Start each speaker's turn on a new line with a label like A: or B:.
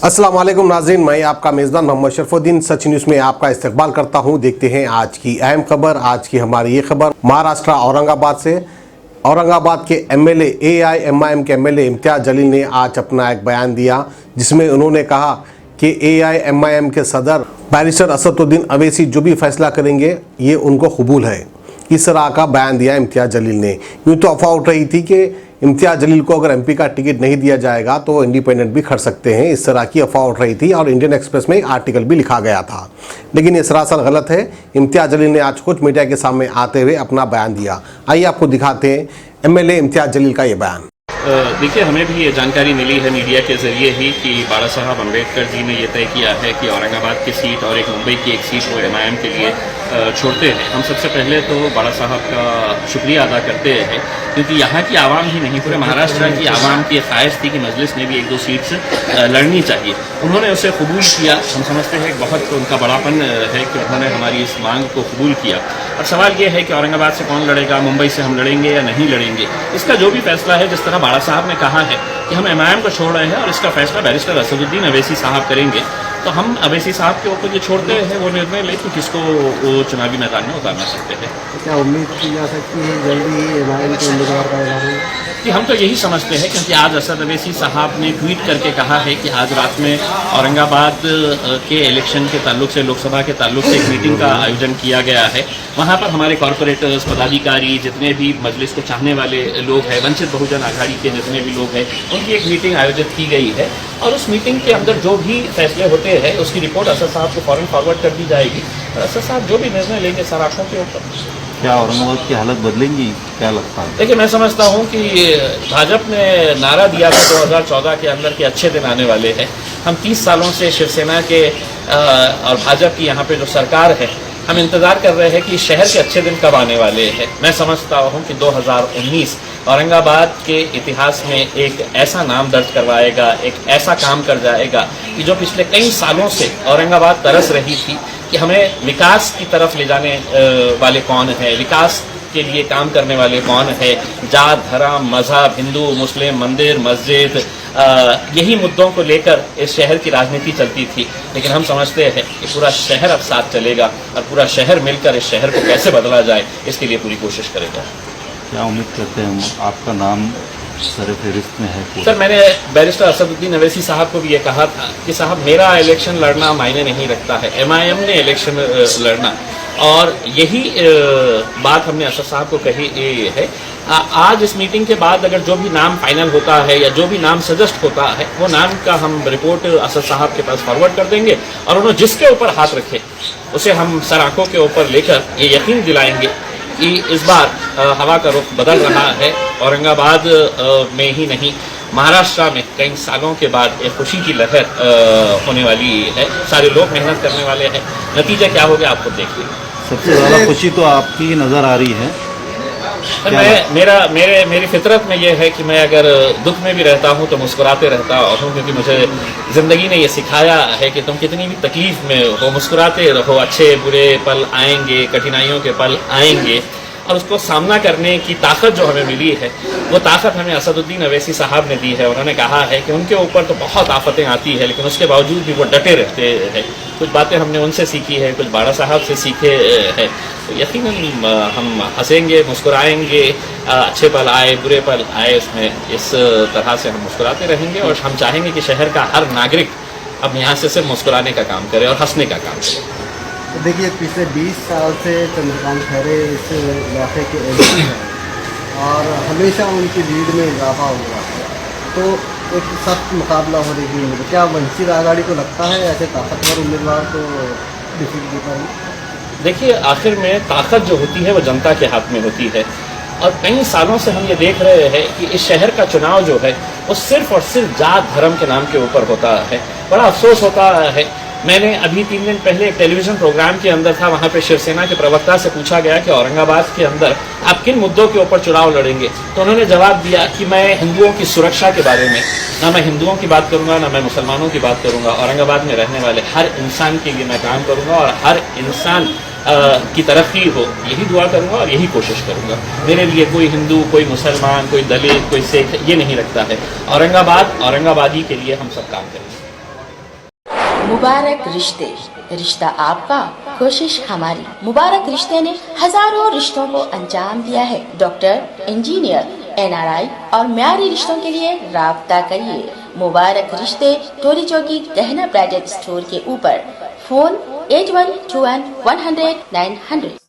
A: अस्सलाम वालेकुम नाज़रीन, मैं आपका मेज़बान मोहम्मद शरफुद्दीन सच न्यूज़ में आपका इस्तकबाल करता हूं। देखते हैं आज की अहम खबर। आज की हमारी ये खबर महाराष्ट्र औरंगाबाद से। औरंगाबाद के एमएलए एआईएमआईएम के एमएलए इम्तियाज़ जलील ने आज अपना एक बयान दिया, जिसमें उन्होंने कहा कि एआईएमआईएम के सदर बैरिस्टर असदुद्दीन अवैसी जो भी फैसला करेंगे ये उनको कबूल है। इस तरह का बयान दिया इम्तियाज़ जलील ने। यूँ तो अफवाह उठ रही थी कि इम्तियाज़ जलील को अगर एमपी का टिकट नहीं दिया जाएगा तो वो इंडिपेंडेंट भी खड़ सकते हैं, इस तरह की अफवाह उठ रही थी और इंडियन एक्सप्रेस में एक आर्टिकल भी लिखा गया था। लेकिन ये सरासर गलत है। इम्तियाज़ जलील ने आज खुद मीडिया के सामने आते हुए अपना बयान दिया। आइए आपको दिखाते हैं एमएलए इम्तियाज़ जलील का ये बयान।
B: देखिए, हमें भी ये जानकारी मिली है मीडिया के ज़रिए ही कि बाला साहब अम्बेडकर जी ने ये तय किया है कि औरंगाबाद की सीट और एक मुंबई की एक सीट वो एमआईएम के लिए छोड़ते हैं। हम सबसे पहले तो बाला साहब का शुक्रिया अदा करते हैं, क्योंकि यहाँ की आवाम ही नहीं पूरे महाराष्ट्र की आवाम की ख्वाहिश थी कि मजलिस में भी एक दो सीट्स लड़नी चाहिए। उन्होंने उसे कबूल किया। हम समझते हैं बहुत उनका बड़ापन है कि उन्होंने हमारी इस मांग को कबूल किया। अब सवाल ये है कि औरंगाबाद से कौन लड़ेगा, मुंबई से हम लड़ेंगे या नहीं लड़ेंगे। इसका जो भी फैसला है, जिस तरह बाला साहब ने कहा है कि हम एमआईएम को छोड़ रहे हैं और इसका फैसला बैरिस्टर असदुद्दीन अवैसी साहब करेंगे, तो हम अवैसी साहब के ऊपर ये छोड़ते हैं वो निर्णय ले कि किसको वो चुनावी मैदान में उतारना सकते हैं।
C: क्या उम्मीद की जा सकती है जल्दी ही एमआईएम के उम्मीदवार का ऐलान?
B: कि हम तो यही समझते हैं, क्योंकि आज असद अवैसी साहब ने ट्वीट करके कहा है कि आज रात में औरंगाबाद के इलेक्शन के ताल्लुक से, लोकसभा के ताल्लुक से एक मीटिंग का आयोजन किया गया है। वहाँ पर हमारे कॉरपोरेटर्स, पदाधिकारी, जितने भी मजलिस को चाहने वाले लोग हैं, वंचित बहुजन आघाड़ी के जितने भी लोग हैं, उनकी एक मीटिंग आयोजित की गई है और उस मीटिंग के अंदर जो भी फैसले होते हैं उसकी रिपोर्ट असद साहब को फौरन फॉरवर्ड कर दी जाएगी और असद साहब जो भी निर्णय लेंगे सर आंखों के ऊपर।
D: क्या औरंगाबाद की हालत बदलेंगी, क्या लगता है?
B: देखिए, मैं समझता हूँ कि भाजपा ने नारा दिया था 2014 के अंदर कि अच्छे दिन आने वाले हैं। हम 30 सालों से शिवसेना के और भाजपा की यहाँ पे जो सरकार है, हम इंतज़ार कर रहे हैं कि शहर के अच्छे दिन कब आने वाले हैं। मैं समझता हूँ कि 2019 औरंगाबाद के इतिहास में एक ऐसा नाम दर्ज करवाएगा, एक ऐसा काम कर जाएगा कि जो पिछले कई सालों से औरंगाबाद तरस रही थी कि हमें विकास की तरफ ले जाने वाले कौन है, विकास के लिए काम करने वाले कौन है, जात, धर्म, मजहब, हिंदू, मुस्लिम, मंदिर, मस्जिद, यही मुद्दों को लेकर इस शहर की राजनीति चलती थी। लेकिन हम समझते हैं कि पूरा शहर अब साथ चलेगा और पूरा शहर मिलकर इस शहर को कैसे बदला जाए इसके लिए पूरी कोशिश करेगा।
D: क्या उम्मीद करते हैं? आपका नाम सरफहरिस्त में है?
B: सर, मैंने बैरिस्टर असदुद्दीन अवैसी साहब को भी ये कहा था कि साहब, मेरा इलेक्शन लड़ना मायने नहीं रखता है, एमआईएम ने इलेक्शन लड़ना, और यही बात हमने असद साहब को कही है। आज इस मीटिंग के बाद अगर जो भी नाम फाइनल होता है या जो भी नाम सजेस्ट होता है, वो नाम का हम रिपोर्ट असद साहब के पास फॉरवर्ड कर देंगे और उन्होंने जिसके ऊपर हाथ रखे उसे हम सर आंखों के ऊपर लेकर ये यकीन दिलाएंगे कि इस बार हवा का रुख बदल रहा है। औरंगाबाद में ही नहीं, महाराष्ट्र में कई सालों के बाद एक खुशी की लहर होने वाली है। सारे लोग मेहनत करने वाले हैं। नतीजा क्या हो गया आपको देखिए।
D: सबसे ज़्यादा खुशी तो आपकी नज़र आ रही है।
B: मेरी फितरत में ये है कि मैं अगर दुख में भी रहता हूँ तो मुस्कुराते रहता हूँ, क्योंकि मुझे ज़िंदगी ने ये सिखाया है कि तुम कितनी भी तकलीफ़ में हो, मुस्कुराते रहो। अच्छे बुरे पल आएंगे, कठिनाइयों के पल आएंगे और उसको सामना करने की ताकत जो हमें मिली है, वो ताकत हमें असदुद्दीन अवैसी साहब ने दी है। उन्होंने कहा है कि उनके ऊपर तो बहुत आफतें आती है, लेकिन उसके बावजूद भी वो डटे रहते हैं। कुछ बातें हमने उनसे सीखी है, कुछ बाला साहब से सीखे हैं। तो यकीनन हम हंसेंगे, मुस्कुराएंगे, अच्छे पल आए, बुरे पल आए, उसमें इस तरह से हम मुस्कुराते रहेंगे और हम चाहेंगे कि शहर का हर नागरिक अब यहाँ से सिर्फ मुस्कुराने का काम करे और हंसने का काम करे।
C: तो देखिए, पिछले 20 साल से चंद्रकांत खैरे इस इलाके के एमपी हैं और हमेशा उनकी लीड में इजाफा हुआ है, तो एक सख्त मुकाबला होने की उम्मीद। क्या वंचित आघाड़ी को लगता है ऐसे ताकतवर उम्मीदवार को डिफीट दे पाएंगे?
B: देखिए, आखिर में ताकत जो होती है वो जनता के हाथ में होती है और कई सालों से हम ये देख रहे हैं कि इस शहर का चुनाव जो है वो सिर्फ और सिर्फ जात धर्म के नाम के ऊपर होता है। बड़ा अफसोस होता है। मैंने अभी 3 दिन पहले एक टेलीविज़न प्रोग्राम के अंदर था, वहाँ पे शिवसेना के प्रवक्ता से पूछा गया कि औरंगाबाद के अंदर आप किन मुद्दों के ऊपर चुनाव लड़ेंगे, तो उन्होंने जवाब दिया कि मैं हिंदुओं की सुरक्षा के बारे में, ना मैं हिंदुओं की बात करूँगा ना मैं मुसलमानों की बात करूँगा, औरंगाबाद में रहने वाले हर इंसान के लिए मैं काम करूँगा और हर इंसान की तरक्की हो, यही दुआ करूँगा और यही कोशिश करूँगा। मेरे लिए कोई हिंदू, कोई मुसलमान, कोई दलित, कोई सिख ये नहीं रखता है। औरंगाबाद औरंगाबादी के लिए हम सब काम करेंगे।
E: मुबारक रिश्ते, रिश्ता आपका, कोशिश हमारी। मुबारक रिश्ते ने हजारों रिश्तों को अंजाम दिया है। डॉक्टर, इंजीनियर, NRI और म्यारी रिश्तों के लिए राब्ता करिए। मुबारक रिश्ते, टोली चौकी, गहना ब्राइडल स्टोर के ऊपर। फोन 8121 100 900।